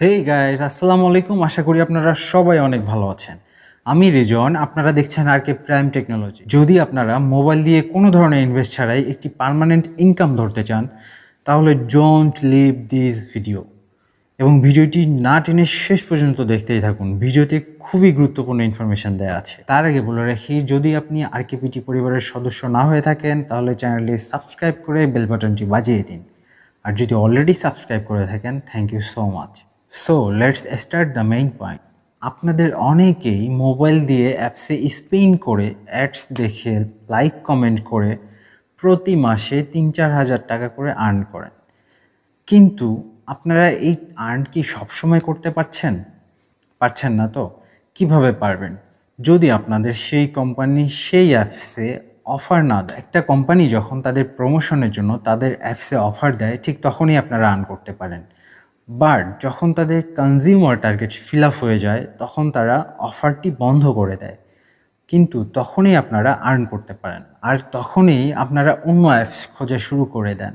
Hey guys, আসসালামু আলাইকুম। আশা করি আপনারা সবাই অনেক ভালো আছেন। আমি রিজন, আপনারা দেখছেন আরকে প্রাইম টেকনোলজি। যদি আপনারা মোবাইল দিয়ে কোনো ধরনের ইনভেস্ট ছাড়াই একটি পার্মানেন্ট ইনকাম ধরতে চান, তাহলে ডোন্ট লিভ দিস ভিডিও এবং ভিডিওটি না টেনে শেষ পর্যন্ত দেখতেই থাকুন। ভিডিওতে খুবই গুরুত্বপূর্ণ ইনফরমেশন দেওয়া আছে। তার আগে বলে রাখি, যদি আপনি আরকেপিটি পরিবারের সদস্য না হয়ে থাকেন, তাহলে চ্যানেলটি সাবস্ক্রাইব করে বেল বাটনটি বাজিয়ে দিন। আর যদি অলরেডি সাবস্ক্রাইব করে থাকেন, thank you so much. So let's start the main point. আপনাদের অনেকেই মোবাইল দিয়ে অ্যাপসে স্পিন করে অ্যাডস দেখে লাইক কমেন্ট করে প্রতি মাসে ৩-৪ হাজার টাকা করে আর্ন করেন। কিন্তু আপনারা এই আর্ন কি সবসময় করতে পারছেন না তো? কিভাবে পারবেন? যদি আপনাদের সেই কোম্পানি সেই অ্যাপসে অফার না দেয়। একটা কোম্পানি যখন তাদের প্রমোশনের জন্য তাদের অ্যাপসে অফার দেয়, ঠিক তখনই আপনারা আর্ন করতে পারেন। বাট যখন তাদের কনজিউমার টার্গেট ফিল আপ হয়ে যায়, তখন তারা অফারটি বন্ধ করে দেয়। কিন্তু তখনই আপনারা আর্ন করতে পারেন, আর তখনই আপনারা অন্য অ্যাপস খোঁজা শুরু করে দেন।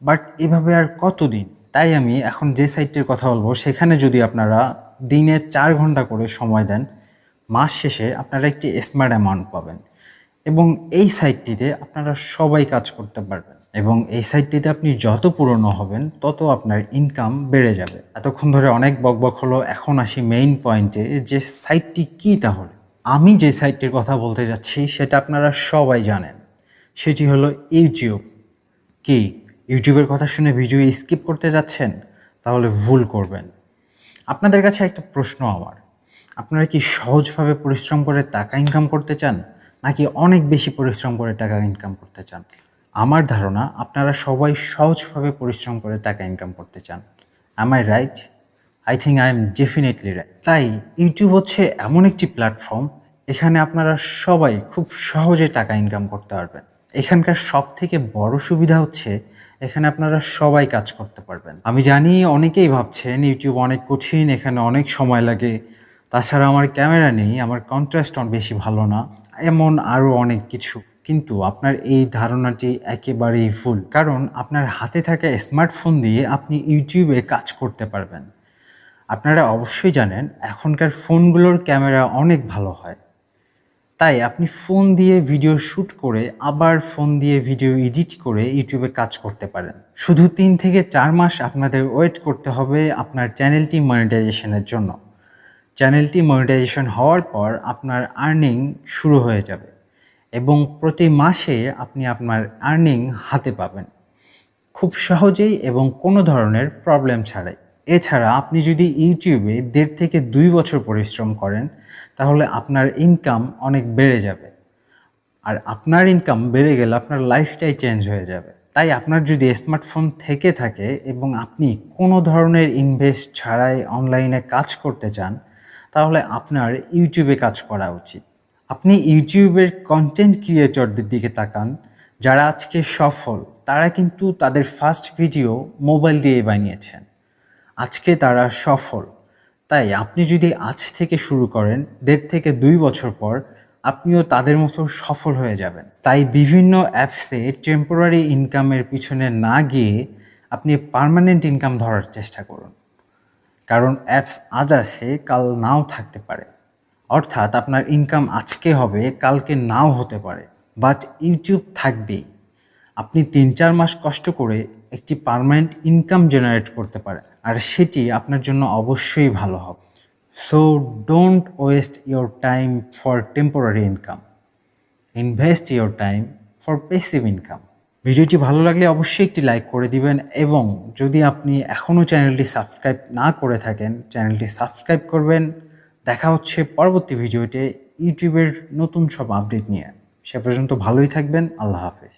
বাট এভাবে আর কতদিন? তাই আমি এখন যে সাইটটির কথা বলবো, সেখানে যদি আপনারা দিনে 4 ঘন্টা করে সময় দেন, মাস শেষে আপনারা একটি স্মার্ট অ্যামাউন্ট পাবেন। এবং এই সাইটটিতে আপনারা সবাই কাজ করতে পারবেন, এবং এই সাইটটিতে আপনি যত পুরনো হবেন তত আপনার ইনকাম বেড়ে যাবে। এতক্ষণ ধরে অনেক বকবক হলো, এখন আসি মেইন পয়েন্টে, যে সাইটটি কী তাহলে। আমি যে সাইটটির কথা বলতে যাচ্ছি সেটা আপনারা সবাই জানেন, সেটি হলো ইউটিউব। কি ইউটিউবের কথা শুনে ভিডিও স্কিপ করতে যাচ্ছেন? তাহলে ভুল করবেন। আপনাদের কাছে একটা প্রশ্ন আমার, আপনারা কি সহজভাবে পরিশ্রম করে টাকা ইনকাম করতে চান, নাকি অনেক বেশি পরিশ্রম করে টাকা ইনকাম করতে চান? আমার ধারণা আপনারা সবাই সহজভাবে পরিশ্রম করে টাকা ইনকাম করতে চান। Am I right? I think I am definitely right. তাই ইউটিউব হচ্ছে এমন একটি প্ল্যাটফর্ম, এখানে আপনারা সবাই খুব সহজে টাকা ইনকাম করতে পারবেন। এখানকার সব থেকে বড় সুবিধা হচ্ছে, এখানে আপনারা সবাই কাজ করতে পারবেন। আমি জানি অনেকেই ভাবছেন ইউটিউব অনেক কঠিন, এখানে অনেক সময় লাগে, তাছাড়া আমার ক্যামেরা নেই, আমার কন্ট্রাস্ট বেশি ভালো না, এমন আরও অনেক কিছু। কিন্তু আপনার এই ধারণাটি একেবারেই ভুল, কারণ আপনার হাতে থাকা স্মার্টফোন দিয়ে আপনি ইউটিউবে কাজ করতে পারবেন। আপনারা অবশ্যই জানেন এখনকার ফোনগুলোর ক্যামেরা অনেক ভালো হয়, তাই আপনি ফোন দিয়ে ভিডিও শ্যুট করে আবার ফোন দিয়ে ভিডিও এডিট করে ইউটিউবে কাজ করতে পারেন। শুধু 3 থেকে 4 মাস আপনাদের ওয়েট করতে হবে আপনার চ্যানেলটি মনিটাইজেশনের জন্য। চ্যানেলটি মনিটাইজেশন হওয়ার পর আপনার আর্নিং শুরু হয়ে যাবে, এবং প্রতি মাসে আপনি আপনার আর্নিং হাতে পাবেন খুব সহজেই এবং কোনো ধরনের প্রবলেম ছাড়াই। এছাড়া আপনি যদি ইউটিউবে 1.5 থেকে 2 বছর পরিশ্রম করেন, তাহলে আপনার ইনকাম অনেক বেড়ে যাবে। আর আপনার ইনকাম বেড়ে গেলে আপনার লাইফটাই চেঞ্জ হয়ে যাবে। তাই আপনার যদি স্মার্টফোন থেকে থাকে এবং আপনি কোনো ধরনের ইনভেস্ট ছাড়াই অনলাইনে কাজ করতে চান, তাহলে আপনার ইউটিউবে কাজ করা উচিত। আপনি ইউটিউবের কন্টেন্ট ক্রিয়েটরদের দিকে তাকান, যারা আজকে সফল, তারা কিন্তু তাদের ফার্স্ট ভিডিও মোবাইল দিয়ে বানিয়েছেন। আজকে তারা সফল। তাই আপনি যদি আজ থেকে শুরু করেন, 1.5 থেকে 2 বছর পর আপনিও তাদের মতো সফল হয়ে যাবেন। তাই বিভিন্ন অ্যাপসে টেম্পোরারি ইনকামের পিছনে না গিয়ে আপনি পার্মানেন্ট ইনকাম ধরার চেষ্টা করুন, কারণ অ্যাপস আজ আছে, কাল নাও থাকতে পারে। অর্থাৎ আপনার ইনকাম আজকে হবে, কালকে নাও হতে পারে, বাট ইউটিউব থাকবেই। আপনি 3-4 মাস কষ্ট করে একটি পার্মানেন্ট ইনকাম জেনারেট করতে পারেন, আর সেটি আপনার জন্য অবশ্যই ভালো হবে। So don't waste your time for temporary income, invest your time for passive income. ভিডিওটি ভালো লাগলে অবশ্যই একটি লাইক করে দিবেন, এবং যদি আপনি এখনও চ্যানেলটি সাবস্ক্রাইব না করে থাকেন, চ্যানেলটি সাবস্ক্রাইব করবেন। দেখা হচ্ছে পরবর্তী ভিডিওতে ইউটিউবের নতুন সব আপডেট নিয়ে। সে পর্যন্ত ভালোই থাকবেন। আল্লাহ হাফেজ।